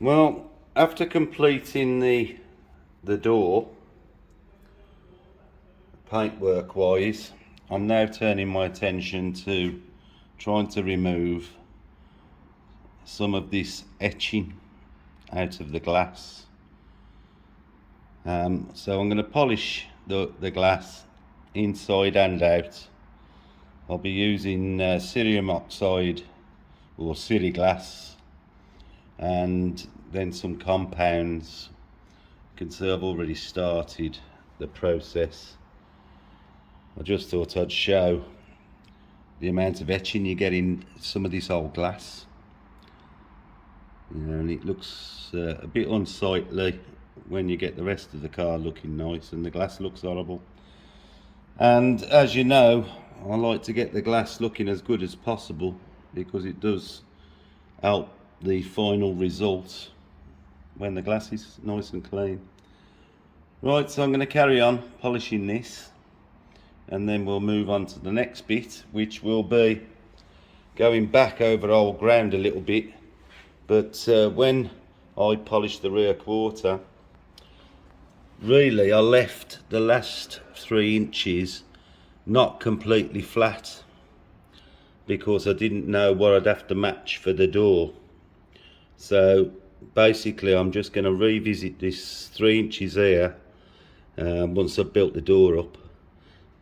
Well, after completing the door, paintwork wise, I'm now turning my attention to trying to remove some of this etching out of the glass. So I'm going to polish the glass inside and out. I'll be using cerium oxide or Glass, and then some compounds. You can see I've already started the process. I just thought I'd show the amount of etching you get in some of this old glass. You know, and it looks a bit unsightly when you get the rest of the car looking nice and the glass looks horrible. And as you know, I like to get the glass looking as good as possible because it does help the final result when the glass is nice and clean. Right, so I'm going to carry on polishing this and then we'll move on to the next bit, which will be going back over old ground a little bit. But when I polished the rear quarter, really I left the last 3 inches not completely flat because I didn't know what I'd have to match for the door. So basically I'm just going to revisit this 3 inches here once I've built the door up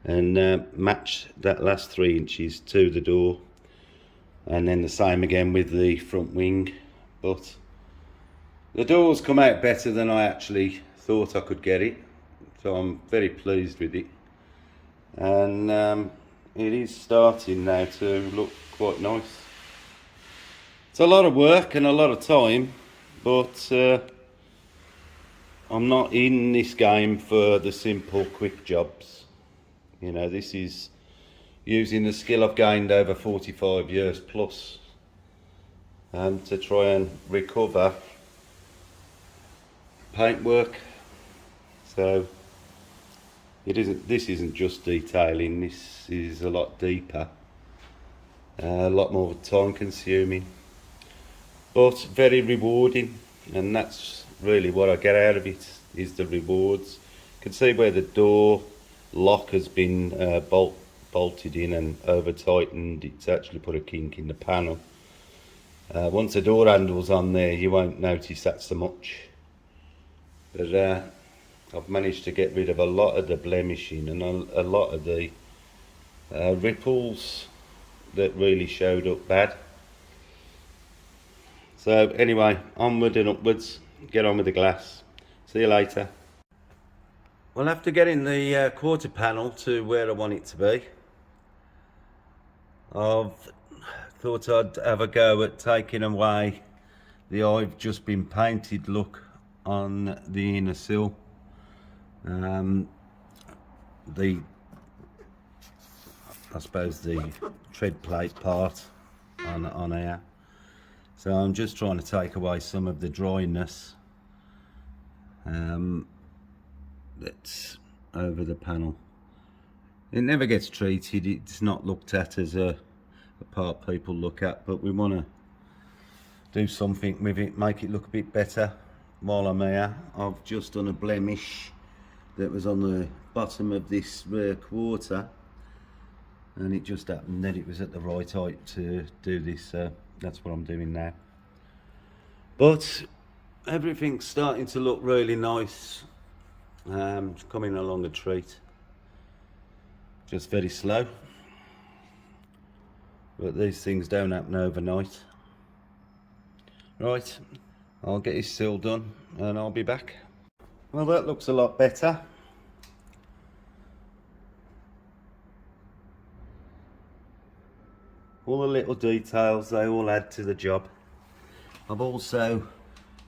and match that last 3 inches to the door, and then the same again with the front wing. But the door's come out better than I actually thought I could get it, so I'm very pleased with it, and it is starting now to look quite nice. It's a lot of work and a lot of time, but I'm not in this game for the simple quick jobs. You know, this is using the skill I've gained over 45 years plus to try and recover paintwork. So this isn't just detailing, this is a lot deeper, a lot more time consuming, but very rewarding, and that's really what I get out of it, is the rewards. You can see where the door lock has been bolted in and over tightened. It's actually put a kink in the panel. Once the door handle's on there, you won't notice that so much, but I've managed to get rid of a lot of the blemishing and a lot of the ripples that really showed up bad. So anyway, onward and upwards, get on with the glass. See you later. Well, after getting the quarter panel to where I want it to be, I've thought I'd have a go at taking away the I've just been painted look on the inner sill. I suppose the tread plate part on here. So I'm just trying to take away some of the dryness that's over the panel. It never gets treated, it's not looked at as a part people look at, but we want to do something with it, make it look a bit better. While I'm here, I've just done a blemish that was on the bottom of this rear quarter, and it just happened that it was at the right height to do this, so that's what I'm doing now. But everything's starting to look really nice. It's coming along a treat, just very slow, but these things don't happen overnight. Right, I'll get this sill done and I'll be back. Well, that looks a lot better. All the little details, they all add to the job. I've also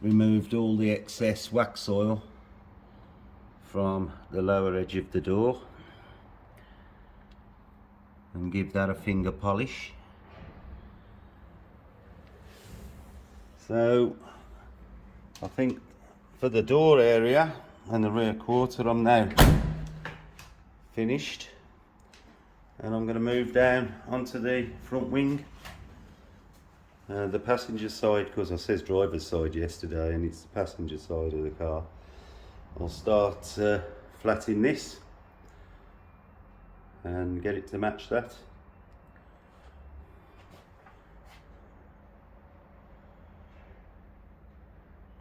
removed all the excess wax oil from the lower edge of the door and give that a finger polish. So I think for the door area and the rear quarter I'm now finished, and I'm going to move down onto the front wing The passenger side, because I says driver's side yesterday and it's the passenger side of the car. I'll start flatting this and get it to match that.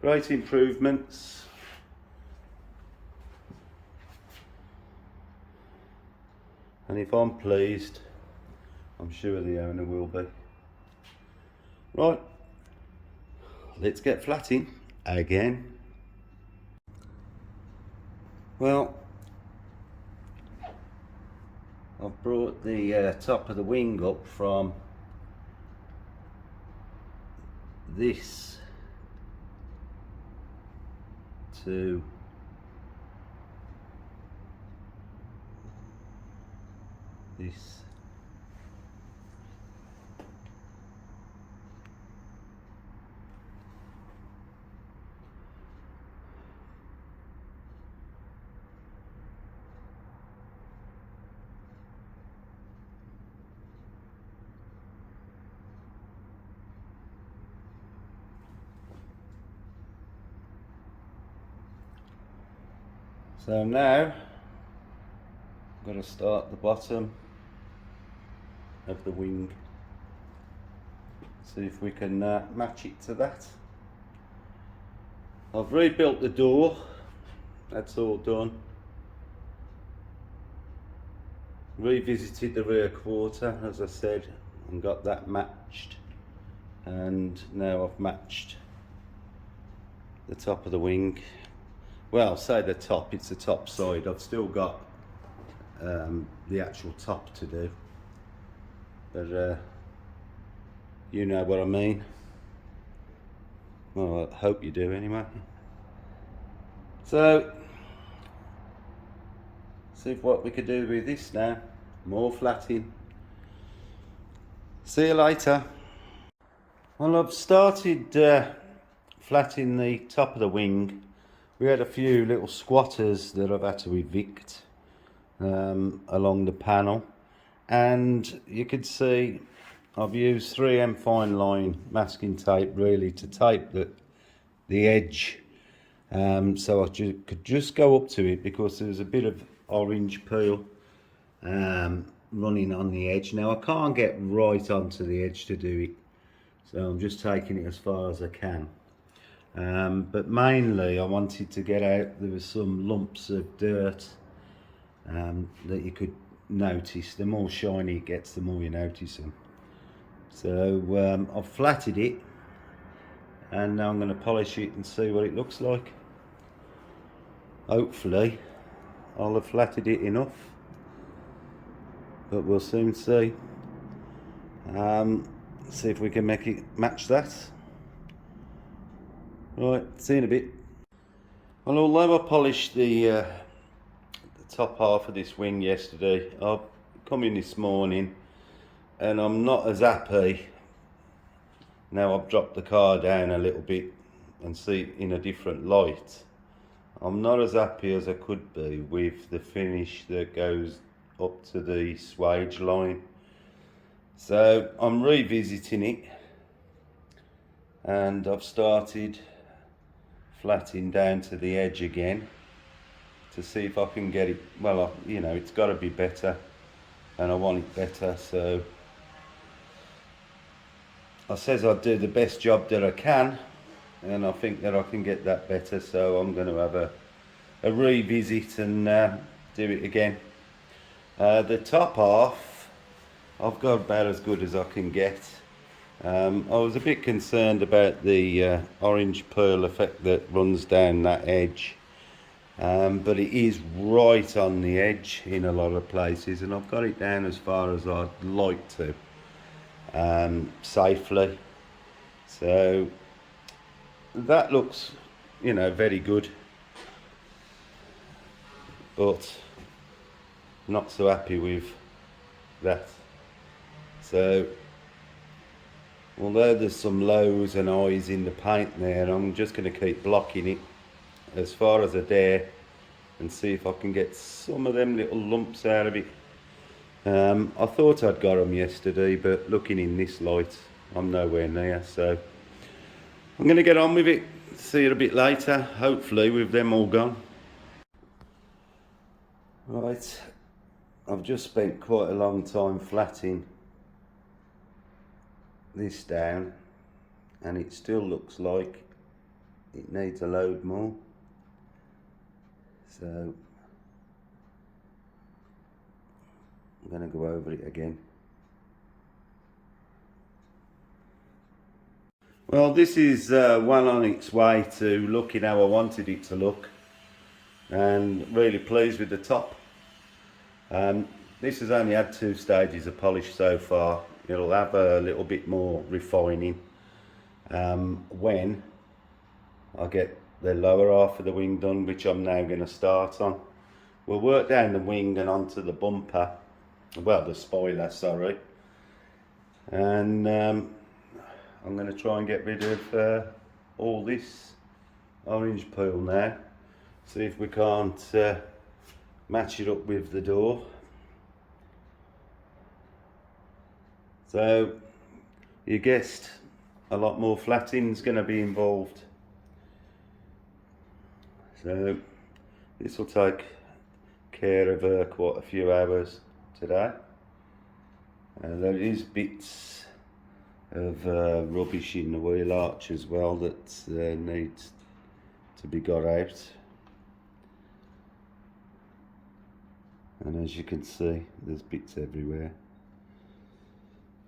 Great improvements. And if I'm pleased, I'm sure the owner will be. Right, let's get flatting again. Well, I've brought the top of the wing up from this to this. So now I'm going to start the bottom of the wing, see if we can match it to that. I've rebuilt the door, that's all done. Revisited the rear quarter, as I said, and got that matched, and now I've matched the top of the wing. Well, say the top, it's the top side. I've still got the actual top to do, but you know what I mean. Well, I hope you do anyway. So, see what we could do with this now. More flatting. See you later. Well, I've started flatting the top of the wing. We had a few little squatters that I've had to evict along the panel, and you could see I've used 3M fine line masking tape really to tape the edge, so I could just go up to it because there's a bit of orange peel running on the edge. Now I can't get right onto the edge to do it, so I'm just taking it as far as I can. But mainly I wanted to get out, there was some lumps of dirt that you could notice. The more shiny it gets, the more you notice them. So I've flatted it, and now I'm going to polish it and see what it looks like. Hopefully I'll have flatted it enough, but we'll soon see. See if we can make it match that. Right, see you in a bit. Well, although I polished the top half of this wing yesterday, I've come in this morning and I'm not as happy. Now I've dropped the car down a little bit and see it in a different light. I'm not as happy as I could be with the finish that goes up to the swage line. So I'm revisiting it, and I've started flatting down to the edge again to see if I can get it. Well, you know, it's got to be better, and I want it better, so I says I'll do the best job that I can, and I think that I can get that better, so I'm going to have a revisit and do it again. The top half I've got about as good as I can get. I was a bit concerned about the orange pearl effect that runs down that edge, but it is right on the edge in a lot of places, and I've got it down as far as I'd like to, safely. So that looks, you know, very good, but not so happy with that. So although there's some lows and highs in the paint there, I'm just going to keep blocking it as far as I dare and see if I can get some of them little lumps out of it. I thought I'd got them yesterday, but looking in this light, I'm nowhere near, so I'm going to get on with it. See it a bit later, hopefully with them all gone. Right, I've just spent quite a long time flatting this down, and it still looks like it needs a load more. So I'm going to go over it again. Well, this is well on its way to looking how I wanted it to look, and really pleased with the top. This has only had 2 stages of polish so far. It'll have a little bit more refining when I get the lower half of the wing done, which I'm now going to start on. We'll work down the wing and onto the bumper, well, the spoiler, sorry, and I'm going to try and get rid of all this orange peel now. See if we can't match it up with the door. So you guessed, a lot more flatting is going to be involved. So this will take care of quite a few hours today. There is bits of rubbish in the wheel arch as well that needs to be got out. And as you can see, there's bits everywhere.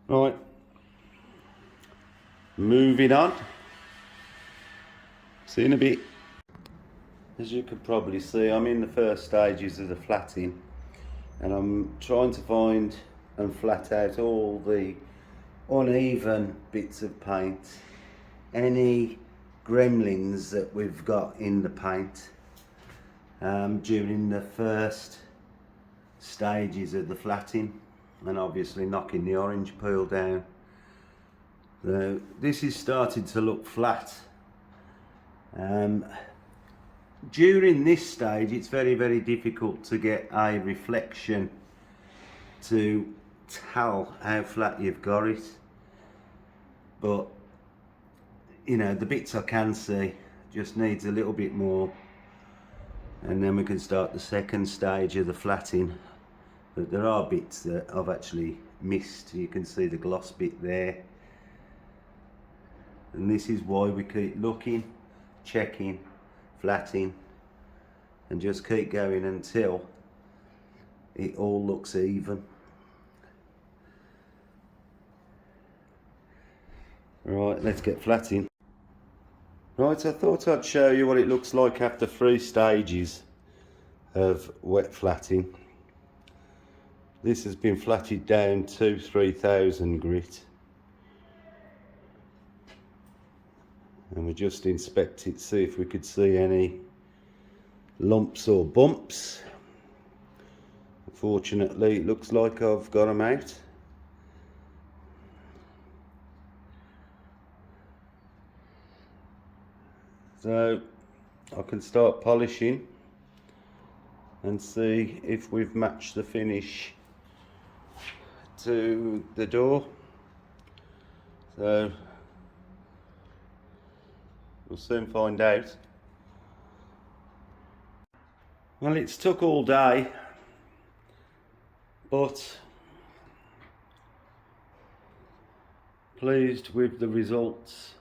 Right, moving on. See you in a bit. As you can probably see, I'm in the first stages of the flatting, and I'm trying to find and flat out all the uneven bits of paint, any gremlins that we've got in the paint during the first stages of the flatting, and obviously knocking the orange peel down. So this is starting to look flat. During this stage it's very difficult to get a reflection to tell how flat you've got it, but you know, the bits I can see just needs a little bit more, and then we can start the second stage of the flatting. But there are bits that I've actually missed. You can see the gloss bit there, and this is why we keep looking, checking, flatting, and just keep going until it all looks even. Right, let's get flatting. Right, I thought I'd show you what it looks like after 3 stages of wet flatting. This has been flatted down to 3000 grit, and we just inspect it, see if we could see any lumps or bumps. Unfortunately, it looks like I've got them out. So I can start polishing and see if we've matched the finish to the door. So we'll soon find out. Well, it's took all day, but pleased with the results.